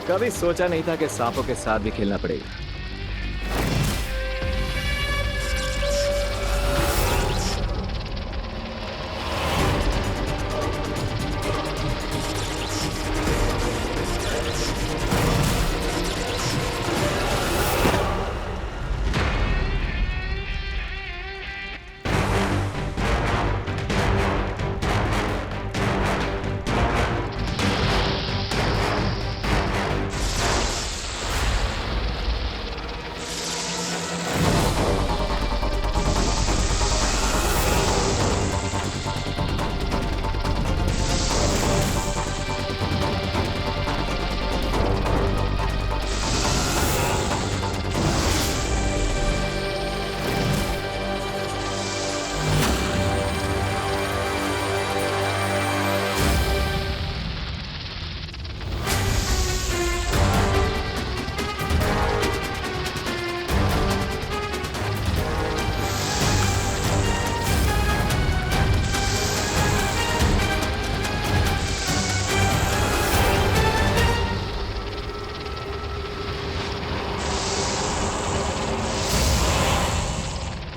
कभी सोचा नहीं था कि सांपों के साथ भी खेलना पड़ेगा।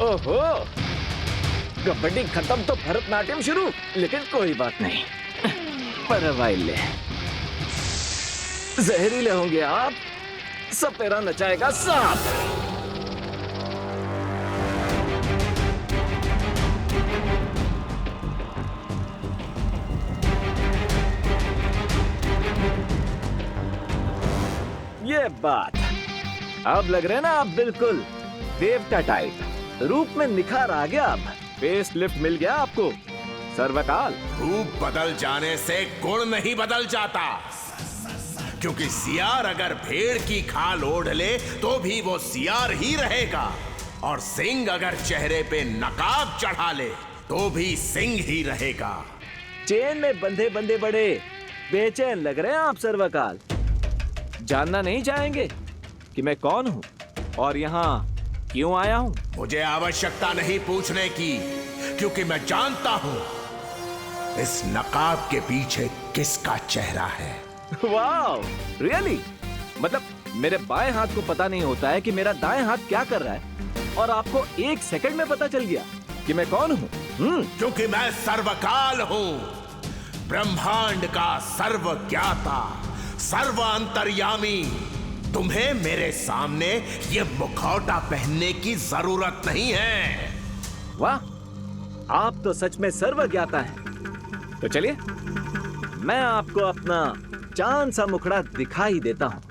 ओहो, कबड्डी खत्म तो भरतनाट्यम शुरू। लेकिन कोई बात नहीं, परवाइले जहरीले होंगे आप, सपेरा नचाएगा सांप। ये बात, अब लग रहे हैं ना आप बिल्कुल देवता टाइप। रूप में निखार आ गया, अब फेस लिफ्ट मिल गया आपको सर्वकाल। रूप बदल जाने से गुण नहीं बदल जाता, क्योंकि सियार अगर भेड़ की खाल ओढ़ ले तो भी वो सियार ही रहेगा, और सिंह अगर चेहरे पे नकाब चढ़ा ले तो भी सिंह ही रहेगा। चेन में बंधे बंधे बड़े बेचैन लग रहे हैं आप सर्वकाल। जानना नहीं चाहेंगे कि मैं कौन हूँ और यहाँ क्यों आया हूँ? मुझे आवश्यकता नहीं पूछने की, क्योंकि मैं जानता हूँ इस नकाब के पीछे किसका चेहरा है। वाव, रियली? मतलब मेरे बाएं हाथ को पता नहीं होता है कि मेरा दाएं हाथ क्या कर रहा है, और आपको एक सेकंड में पता चल गया कि मैं कौन हूँ? क्योंकि मैं सर्वकाल हूँ, ब्रह्मांड का सर्वज्ञाता, सर्व अंतर्यामी। तुम्हें मेरे सामने ये मुखौटा पहनने की जरूरत नहीं है। वाह, आप तो सच में सर्वज्ञाता हैं। तो चलिए मैं आपको अपना चांद सा मुखड़ा दिखाई देता हूं।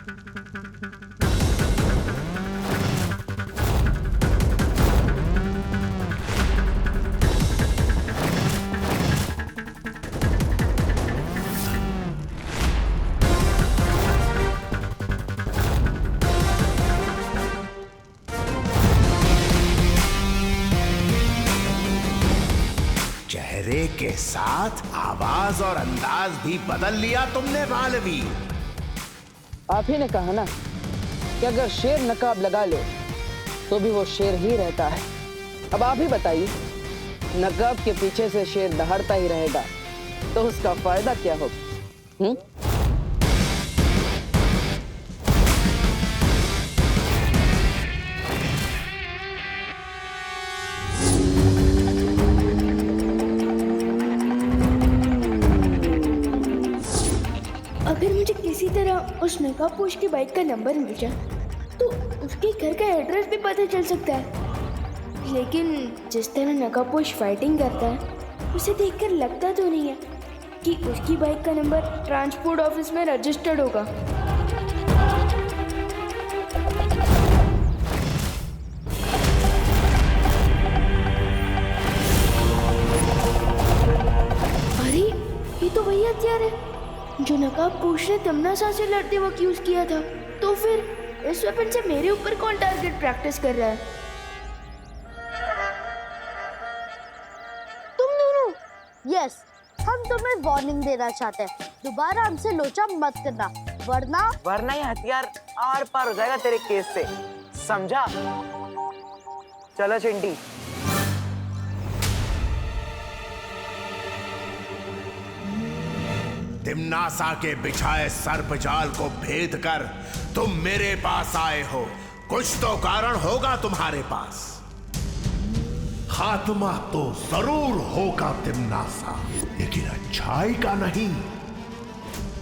चेहरे के साथ आवाज और अंदाज भी बदल लिया तुमने मालवी। आप ही ने कहा ना कि अगर शेर नकाब लगा ले तो भी वो शेर ही रहता है। अब आप ही बताइए, नकाब के पीछे से शेर दहाड़ता ही रहेगा तो उसका फायदा क्या होगा? अगर मुझे किसी तरह उस नकाबपोश की बाइक का नंबर मिल जाए तो उसके घर का एड्रेस भी पता चल सकता है। लेकिन जिस तरह नकाबपोश फाइटिंग करता है उसे देखकर लगता तो नहीं है कि उसकी बाइक का नंबर ट्रांसपोर्ट ऑफिस में रजिस्टर्ड होगा। अरे ये तो वही हथियार है जो नकाबपोश ने तमन्ना से लड़ते वक्त यूज किया था। तो फिर इस वेपन से मेरे ऊपर कौन टारगेट प्रैक्टिस कर रहा है? तुम दोनों। यस, हम तुम्हें वार्निंग देना चाहते हैं, दोबारा हमसे लोचा मत करना, वरना ये हथियार आर पार हो जाएगा तेरे केस से, समझा? चलो चिंटी। तिम्नासा के बिछाए सर्पजाल को भेद कर तुम मेरे पास आए हो। कुछ तो कारण होगा तुम्हारे पास। खात्मा तो जरूर होगा तिम्नासा, लेकिन अच्छाई का नहीं,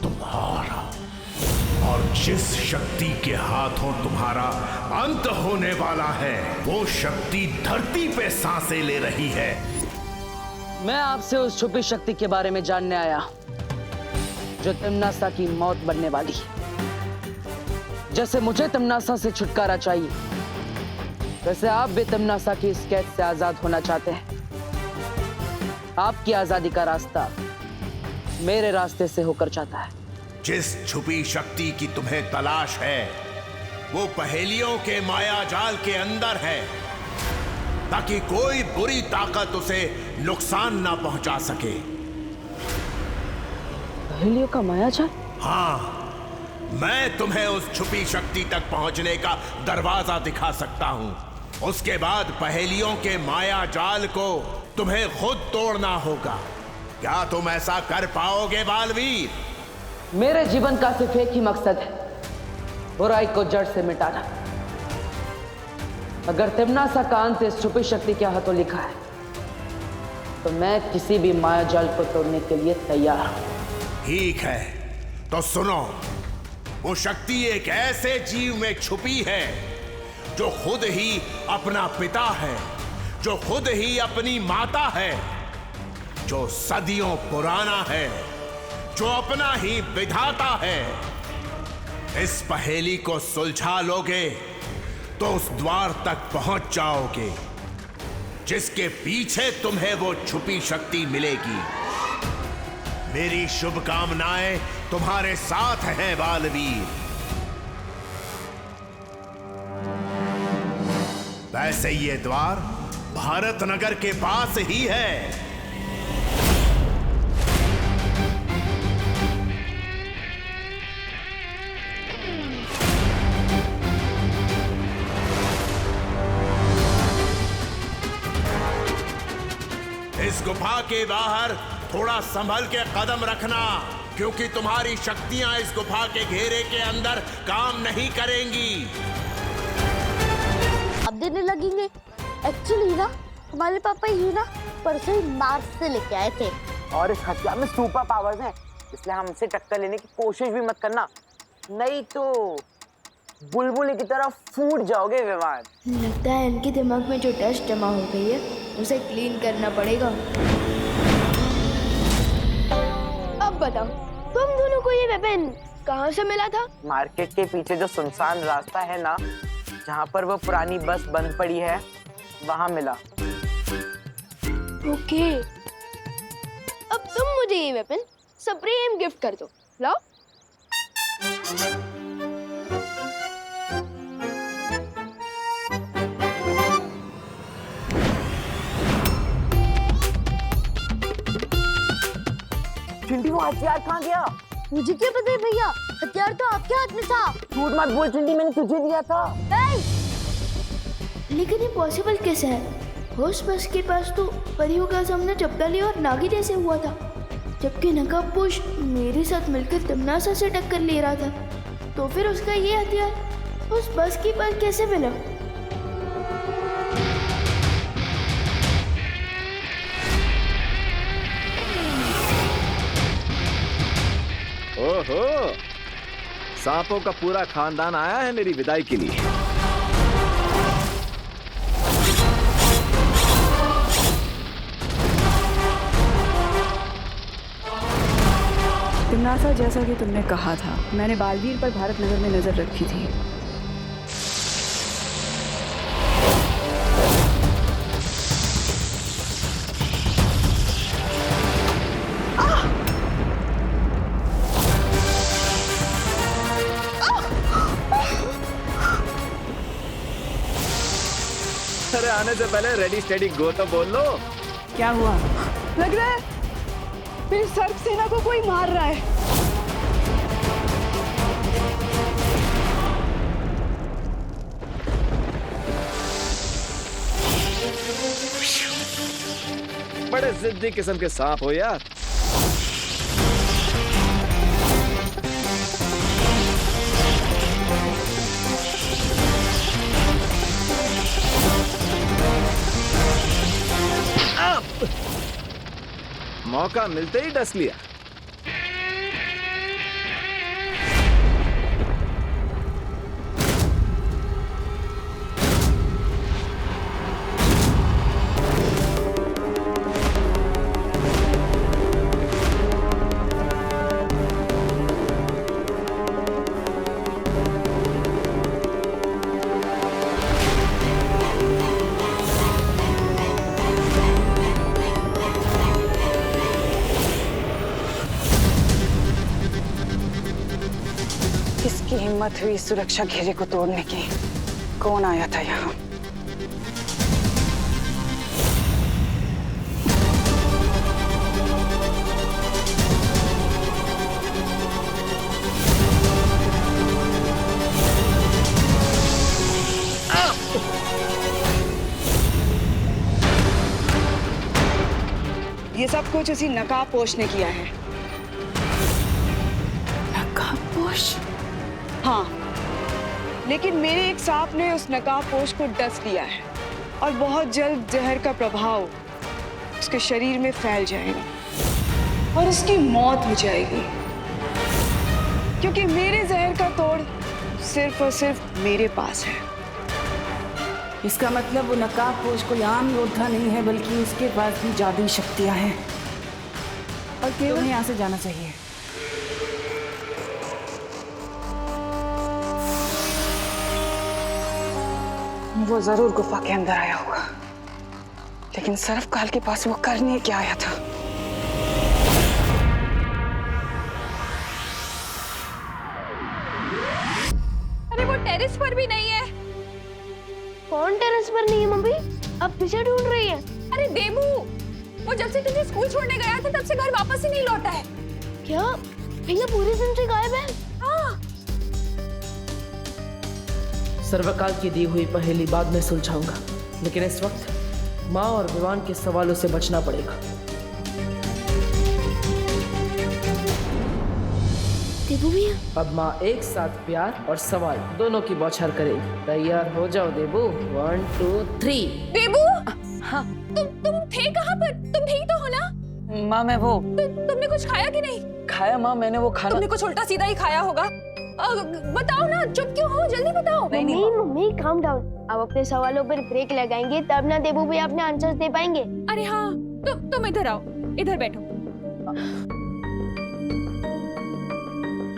तुम्हारा। और जिस शक्ति के हाथों तुम्हारा अंत होने वाला है, वो शक्ति धरती पे सांसें ले रही है। मैं आपसे उस छुपी शक्ति के बारे में जानने आया जो तिम्नासा की मौत बनने वाली। जैसे मुझे तिम्नासा से छुटकारा चाहिए, वैसे आप भी तिम्नासा की इस कैद से आजाद होना चाहते हैं। आपकी आजादी का रास्ता मेरे रास्ते से होकर जाता है। जिस छुपी शक्ति की तुम्हें तलाश है, वो पहेलियों के माया जाल के अंदर है, ताकि कोई बुरी ताकत उसे नुकसान ना पहुंचा सके। पहेलियों का माया जाल? हाँ, मैं तुम्हें उस छुपी शक्ति तक पहुंचने का दरवाजा दिखा सकता हूं। उसके बाद पहेलियों के माया जाल को तुम्हें खुद तोड़ना होगा। क्या तुम ऐसा कर पाओगे बालवीर? मेरे जीवन का सिर्फ एक ही मकसद है, बुराई को जड़ से मिटाना। अगर तिम्नासा का अंत इस छुपी शक्ति के हाथों लिखा है, तो मैं किसी भी माया जाल को तोड़ने के लिए तैयार हूं। ठीक है, तो सुनो। वो शक्ति एक ऐसे जीव में छुपी है जो खुद ही अपना पिता है, जो खुद ही अपनी माता है, जो सदियों पुराना है, जो अपना ही विधाता है। इस पहेली को सुलझा लोगे तो उस द्वार तक पहुंच जाओगे जिसके पीछे तुम्हें वो छुपी शक्ति मिलेगी। मेरी शुभकामनाएं तुम्हारे साथ हैं बालवीर। वैसे ये द्वार भारत नगर के पास ही है। इस गुफा के बाहर थोड़ा संभल के कदम रखना, क्योंकि तुम्हारी शक्तियां इस गुफा के घेरे के अंदर काम नहीं करेंगी। अब देने लगेंगे। एक्चुअली ना हमारे पापा ये ना परसों ही मार्स से लेके आए थे। और इस हथियार में सुपर पावर्स हैं, इसलिए हमसे टक्कर लेने की कोशिश भी मत करना, नहीं तो बुलबुल की तरह फूट जाओगे विमान। लगता है इनके दिमाग में जो डस्ट जमा हो गई है उसे क्लीन करना पड़ेगा। अब बताओ, तुम दोनों को ये वेपन कहाँ से मिला था? मार्केट के पीछे जो सुनसान रास्ता है ना, जहाँ पर वो पुरानी बस बंद पड़ी है, वहाँ मिला। ओके, अब तुम मुझे ये वेपन सप्रेम गिफ्ट कर दो। लाओ। चिंटी, वो हथियार कहाँ गया? मुझे क्या पता है भैया, हथियार तो आपके हाथ में था। झूठ मत बोल चिंटी, मैंने तुझे दिया था। लेकिन ये पॉसिबल कैसे है? उस बस के पास तो परियों का सामना चपटाली और नागी जैसे हुआ था, जबकि नकाबपोश मेरे साथ मिलकर तिम्नासा से टक्कर ले रहा था। तो फिर उसका ये हथियार उस बस के पास कैसे मिला? ओहो, सांपों का पूरा खानदान आया है मेरी विदाई के लिए। तिम्नासा, जैसा कि तुमने कहा था, मैंने बालवीर पर भारत नगर में नजर रखी थी। अरे आने से पहले रेडी स्टेडी गो तो बोल लो। क्या हुआ? लग रहा है मेरी सर्प सेना को कोई मार रहा है। बड़े जिद्दी किस्म के सांप हो यार। मौका मिलते ही डस लिया। किसकी हिम्मत हुई सुरक्षा घेरे को तोड़ने की? कौन आया था यहाँ? ये सब कुछ उसी नकाबपोश ने किया है। नकाबपोश? हाँ, लेकिन मेरे एक सांप ने उस नकाबपोश को डस लिया है और बहुत जल्द जहर का प्रभाव उसके शरीर में फैल जाएगा और उसकी मौत हो जाएगी, क्योंकि मेरे जहर का तोड़ सिर्फ और सिर्फ मेरे पास है। इसका मतलब वो नकाबपोश कोई आम योद्धा नहीं है, बल्कि उसके पास भी जादुई शक्तियां हैं और केवल यहाँ से जाना चाहिए। वो जरूर गुफा के अंदर आया होगा, लेकिन सर्वकाल के पास वो करने क्या आया था? अरे वो टेरेस पर भी नहीं है। कौन टेरेस पर नहीं है मम्मी? अब पीछे ढूंढ रही है। अरे देबू, वो जब से तुझे स्कूल छोड़ने गया था तब से घर वापस ही नहीं लौटा है। क्या भैया पूरे दिन से गायब है? हाँ। सर्वकाल की दी हुई पहेली बाद में सुलझाऊंगा, लेकिन इस वक्त माँ और विवान के सवालों से बचना पड़ेगा। देबू भैया, अब माँ एक साथ प्यार और सवाल दोनों की बौछार करेगी। तैयार हो जाओ देबू। 1 2 3। देबू, हाँ। तुम थे कहाँ पर? तुम ठीक तो हो ना? माँ मैं वो तुमने कुछ खाया कि नहीं? खाया माँ, मैंने वो खाना। तुमने कुछ उल्टा सीधा ही खाया होगा। बताओ ना, चुप क्यों हो? जल्दी बताओ। नहीं मम्मी काम डाउन। अब अपने सवालों पर ब्रेक लगाएंगे तब ना देबू भैया अपने आंसर्स दे पाएंगे। अरे हाँ, तुम इधर आओ, इधर बैठो।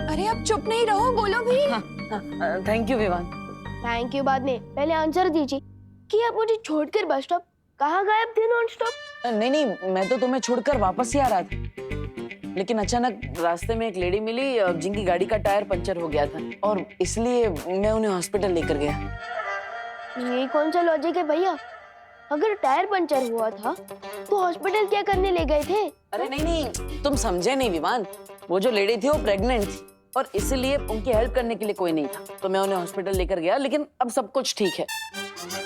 अरे अब चुप नहीं रहो, बोलो भी। Thank you Vivaan. Thank you बाद में, पहले आंसर दीजिए कि आप मुझे छोड़कर बस स्टॉप कहाँ गायब थे नॉन स्टॉप? नहीं, मैं तो तुम्हें छोड़कर वापस ही आ रहा था, लेकिन अचानक रास्ते में एक लेडी मिली जिनकी गाड़ी का टायर पंचर हो गया था और इसलिए मैं उन्हें हॉस्पिटल लेकर गया। ये कौन सा लॉजिक है भैया? अगर टायर पंचर हुआ था तो हॉस्पिटल क्या करने ले गए थे? अरे नहीं, तुम समझे नहीं विवान। वो जो लेडी थी वो प्रेग्नेंट थी और इसलिए उनकी हेल्प करने के लिए कोई नहीं था, तो मैं उन्हें हॉस्पिटल लेकर गया। लेकिन अब सब कुछ ठीक है,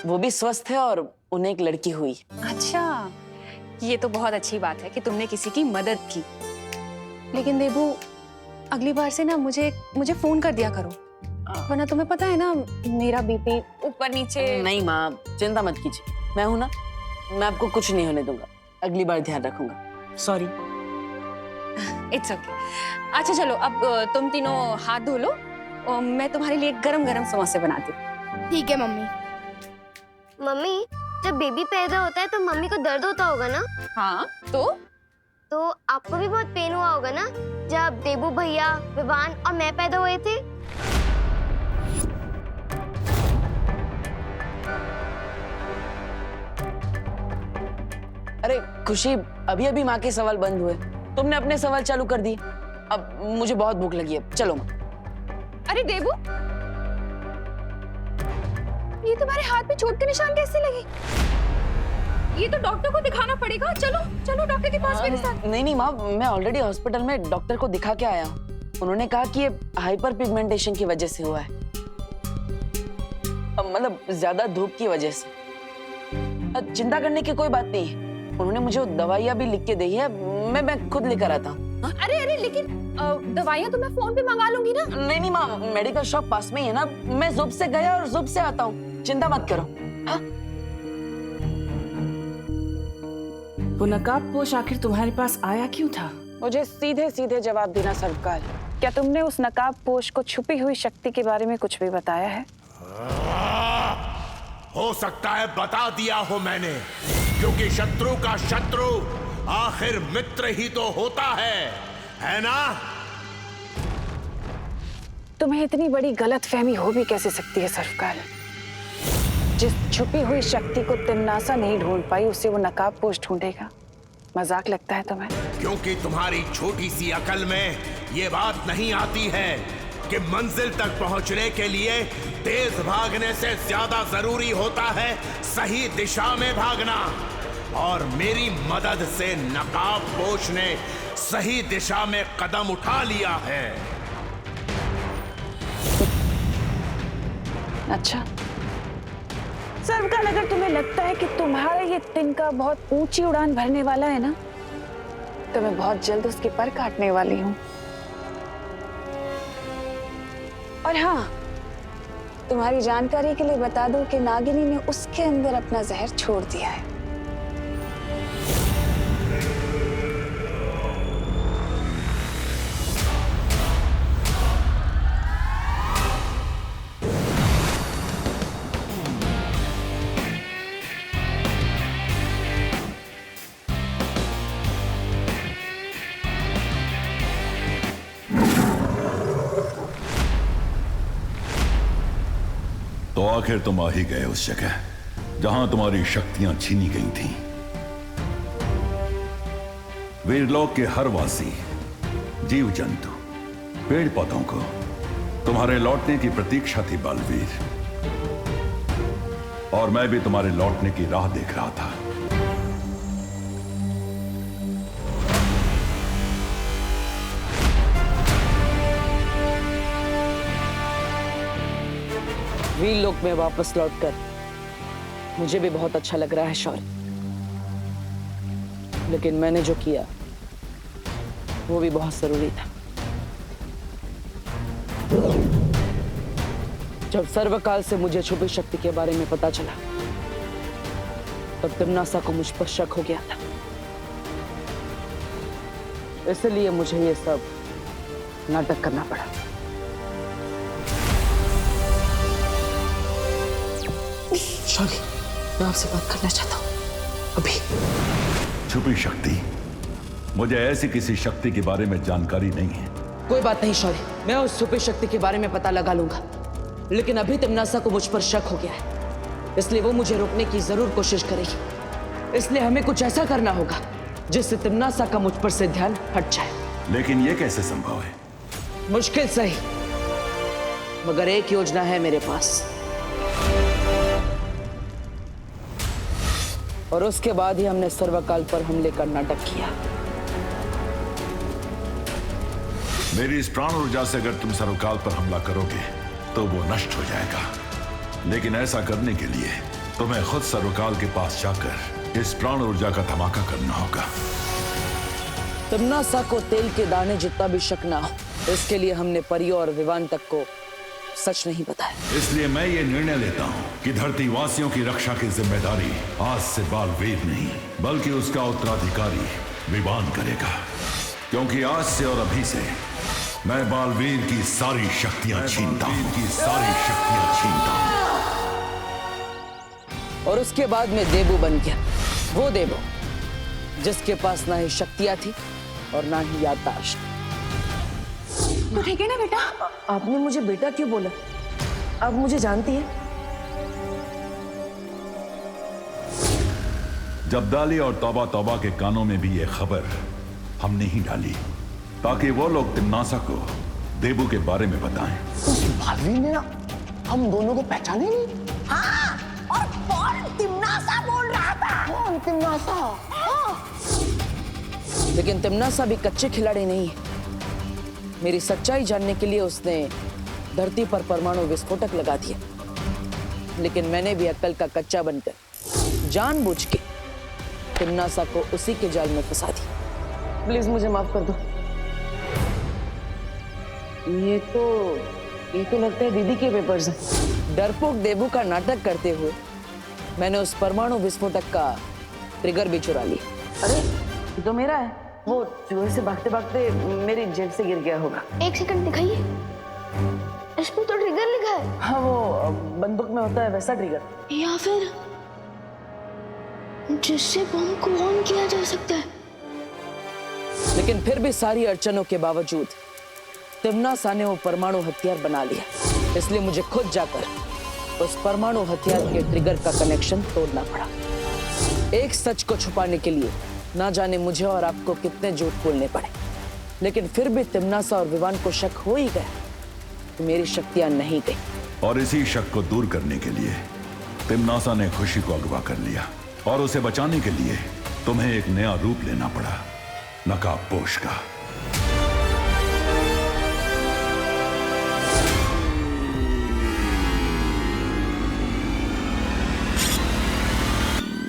वो भी स्वस्थ है और उन्हें एक लड़की हुई। अच्छा, ये तो बहुत अच्छी बात है कि तुमने किसी की मदद की। लेकिन देबू, अगली बार से ना मुझे फोन कर दिया करो, वरना तुम्हें पता है ना मेरा बीपी ऊपर नीचे। नहीं माँ, चिंता मत कीजिए, मैं हूं ना, मैं आपको कुछ नहीं होने दूंगा। अगली बार ध्यान रखूंगा। सॉरी। It's okay. अच्छा चलो, अब तुम तीनों हाथ धो लो और मैं तुम्हारे लिए गरम गरम समोसे बनाती हूँ। ठीक है मम्मी। मम्मी, जब बेबी पैदा होता है तो मम्मी को दर्द होता होगा ना? हाँ, तो आपको भी बहुत पेन हुआ होगा ना जब देबू भैया, विवान और मैं पैदा हुए थे? अरे खुशी, अभी अभी माँ के सवाल बंद हुए, तुमने अपने सवाल चालू कर दिए। अब मुझे बहुत भूख लगी है, चलो माँ। अरे देबू, ये तुम्हारे हाथ पे चोट के निशान कैसे लगे? ये तो डॉक्टर को दिखाना पड़ेगा। चलो चलो डॉक्टर के पास मेरे साथ। नहीं माँ, मैं ऑलरेडी हॉस्पिटल में डॉक्टर को दिखा के आया हूँ। उन्होंने कहा कि ये हाइपर पिगमेंटेशन की वजह से हुआ है, मतलब ज्यादा धूप की वजह से। चिंता करने की कोई बात नहीं है, उन्होंने मुझे दवाइयाँ भी लिख के दी है, मैं खुद लेकर आता हूँ। अरे लेकिन दवाइयाँ तो मैं फोन पे मंगा लूंगी ना। नहीं माँ, मेडिकल शॉप पास में ही है ना, मैं जुब से गया और जुब से आता हूँ, चिंता मत करो। हाँ? वो नकाबपोश आखिर तुम्हारे पास आया क्यों था? मुझे सीधे सीधे जवाब देना सर्वकाल। क्या तुमने उस नकाबपोश को छुपी हुई शक्ति के बारे में कुछ भी बताया है? हो सकता है बता दिया हो मैंने, क्योंकि शत्रु का शत्रु आखिर मित्र ही तो होता है ना? तुम्हें इतनी बड़ी गलतफहमी हो भी कैसे सकती है सर्वकाल? जिस छुपी हुई शक्ति को तिम्नासा नहीं ढूंढ पाई, उसे वो नकाबपोश ढूंढेगा। मजाक लगता है तुम्हें? क्योंकि तुम्हारी छोटी सी अकल में ये बात नहीं आती है कि मंजिल तक पहुंचने के लिए तेज भागने से ज्यादा जरूरी होता है सही दिशा में भागना। और मेरी मदद से नकाबपोश ने सही दिशा में कदम उठा लिया है। अच्छा सर्वकाल, अगर तुम्हें लगता है कि तुम्हारा ये तिनका बहुत ऊंची उड़ान भरने वाला है ना, तो मैं बहुत जल्द उसके पर काटने वाली हूँ। और हाँ, तुम्हारी जानकारी के लिए बता दूं कि नागिनी ने उसके अंदर अपना जहर छोड़ दिया है। तो आखिर तुम आ ही गए उस जगह जहां तुम्हारी शक्तियां छीनी गई थीं। वीरलोक के हर वासी, जीव जंतु, पेड़ पौधों को तुम्हारे लौटने की प्रतीक्षा थी बालवीर, और मैं भी तुम्हारे लौटने की राह देख रहा था। वीरलोक में वापस लौटकर मुझे भी बहुत अच्छा लग रहा है शौर्य, लेकिन मैंने जो किया वो भी बहुत जरूरी था। जब सर्वकाल से मुझे छुपी शक्ति के बारे में पता चला, तब तिम्नासा को मुझ पर शक हो गया था। इसलिए मुझे ये सब नाटक करना पड़ा। शौर्य, मैं आपसे बात करना चाहता हूँ अभी। छुपी शक्ति? मुझे ऐसी किसी शक्ति के बारे में जानकारी नहीं है। कोई बात नहीं शौर्य, मैं उस छुपी शक्ति के बारे में पता लगा लूंगा, लेकिन अभी तिम्नासा को मुझ पर शक हो गया है, इसलिए वो मुझे रोकने की जरूर कोशिश करेगी। इसलिए हमें कुछ ऐसा करना होगा जिससे तिम्नासा का मुझ पर से ध्यान हट जाए। लेकिन ये कैसे संभव है? मुश्किल सही, मगर एक योजना है मेरे पास, और उसके बाद ही हमने सर्वकाल पर हमले का नाटक किया। मेरी इस प्राण ऊर्जा से अगर तुम सर्वकाल पर हमला करोगे तो वो नष्ट हो जाएगा, लेकिन ऐसा करने के लिए तुम्हें खुद सर्वकाल के पास जाकर इस प्राण ऊर्जा का धमाका करना होगा। तिम्नासा को तेल के दाने जितना भी शक ना हो, इसके लिए हमने परियों और विवान तक को सच नहीं बताया। इसलिए मैं ये निर्णय लेता हूँ कि धरती वासियों की रक्षा की जिम्मेदारी आज से बालवीर नहीं, बल्कि उसका उत्तराधिकारी विवान करेगा, क्योंकि आज से और अभी से मैं बालवीर की सारी शक्तियां छीनता हूँ, और उसके बाद में देबू बन गया, वो देबू जिसके पास ना ही शक्तियां थी और ना ही याददाश्त। तो ठीक है ना बेटा? आपने मुझे बेटा क्यों बोला? आप मुझे जानती हैं? जब्दाली और तौबा तौबा के कानों में भी ये खबर हमने ही डाली, ताकि वो लोग तिम्नासा को देबू के बारे में बताएं। बालवीर ने ना हम दोनों को पहचाने नहीं। हाँ, और कौन तिम्नासा बोल रहा था? कौन तिम्नासा? हाँ। लेकिन तिम्नासा भी कच्चे खिलाड़ी नहीं है। मेरी सच्चाई जानने के लिए उसने धरती पर परमाणु विस्फोटक लगा दिया, लेकिन मैंने भी अक्ल का कच्चा बनकर जानबूझ के तिम्नासा को उसी के जाल में फंसा दिया। प्लीज मुझे माफ कर दो। ये तो लगता है दीदी के पेपर्स हैं। डरपोक देबू का नाटक करते हुए मैंने उस परमाणु विस्फोटक का ट्रिगर भी चुरा लिया। अरे ये तो मेरा है, वो चूहे से भागते भागते मेरी जेब से गिर गया होगा। एक सेकंड दिखाइए, इस पे तो ट्रिगर लिखा है। हाँ, वो बंदूक में होता है वैसा ट्रिगर। या फिर जिससे बम को ऑन किया जा सकता है। लेकिन फिर भी सारी अड़चनों के बावजूद तिम्नासा ने वो परमाणु हथियार बना लिया, इसलिए मुझे खुद जाकर उस परमाणु हथियार के ट्रिगर का कनेक्शन तोड़ना पड़ा। एक सच को छुपाने के लिए ना जाने मुझे और आपको कितने झूठ बोलने पड़े, लेकिन फिर भी तिम्नासा और विवान को शक हो ही गया कि मेरी शक्तियां नहीं गई। और इसी शक को दूर करने के लिए तिम्नासा ने खुशी को अगवा कर लिया, और उसे बचाने के लिए तुम्हें एक नया रूप लेना पड़ा, नकाबपोश का।